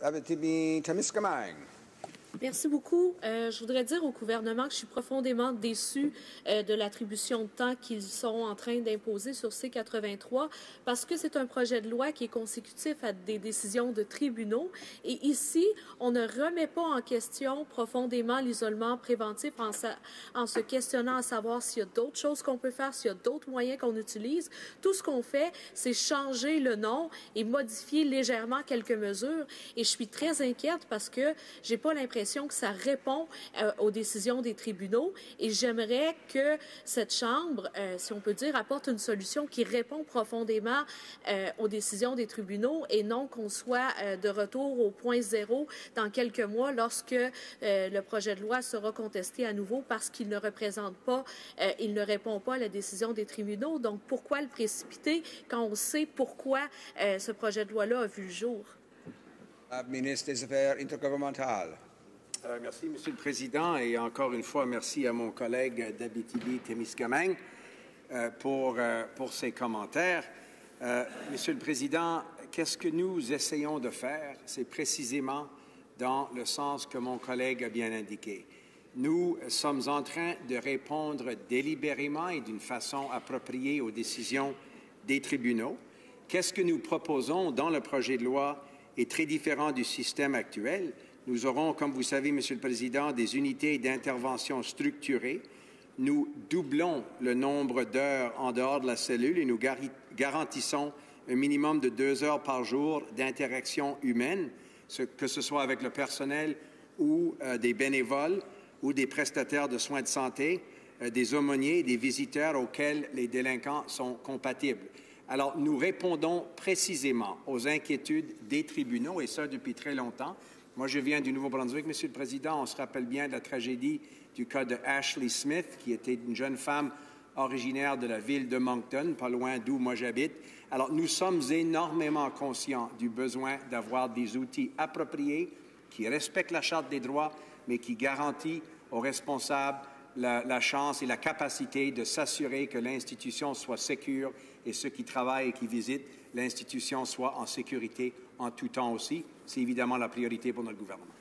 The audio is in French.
Abitibi-Témiscamingue. Merci beaucoup. Je voudrais dire au gouvernement que je suis profondément déçue de l'attribution de temps qu'ils sont en train d'imposer sur C-83 parce que c'est un projet de loi qui est consécutif à des décisions de tribunaux. Et ici, on ne remet pas en question profondément l'isolement préventif en se questionnant à savoir s'il y a d'autres choses qu'on peut faire, s'il y a d'autres moyens qu'on utilise. Tout ce qu'on fait, c'est changer le nom et modifier légèrement quelques mesures. Et je suis très inquiète parce que j'ai pas l'impression que ça répond aux décisions des tribunaux et j'aimerais que cette Chambre, si on peut dire, apporte une solution qui répond profondément aux décisions des tribunaux et non qu'on soit de retour au point zéro dans quelques mois lorsque le projet de loi sera contesté à nouveau parce qu'il ne représente pas, il ne répond pas à la décision des tribunaux. Donc, pourquoi le précipiter quand on sait pourquoi ce projet de loi-là a vu le jour? Ministre des Affaires intergouvernementales. Merci, Monsieur le Président, et encore une fois, merci à mon collègue d'Abitibi-Témiscamingue pour ses commentaires. Monsieur le Président, qu'est-ce que nous essayons de faire? C'est précisément dans le sens que mon collègue a bien indiqué. Nous sommes en train de répondre délibérément et d'une façon appropriée aux décisions des tribunaux. Qu'est-ce que nous proposons dans le projet de loi est très différent du système actuel. Nous aurons, comme vous savez, Monsieur le Président, des unités d'intervention structurées. Nous doublons le nombre d'heures en dehors de la cellule et nous garantissons un minimum de 2 heures par jour d'interaction humaine, que ce soit avec le personnel ou des bénévoles ou des prestataires de soins de santé, des aumôniers, des visiteurs auxquels les délinquants sont compatibles. Alors, nous répondons précisément aux inquiétudes des tribunaux, et ça depuis très longtemps. Moi, je viens du Nouveau-Brunswick, Monsieur le Président. On se rappelle bien de la tragédie du cas de Ashley Smith, qui était une jeune femme originaire de la ville de Moncton, pas loin d'où moi j'habite. Alors, nous sommes énormément conscients du besoin d'avoir des outils appropriés qui respectent la Charte des droits, mais qui garantissent aux responsables la chance et la capacité de s'assurer que l'institution soit sécure et ceux qui travaillent et qui visitent l'institution soient en sécurité en tout temps aussi. C'est évidemment la priorité pour notre gouvernement.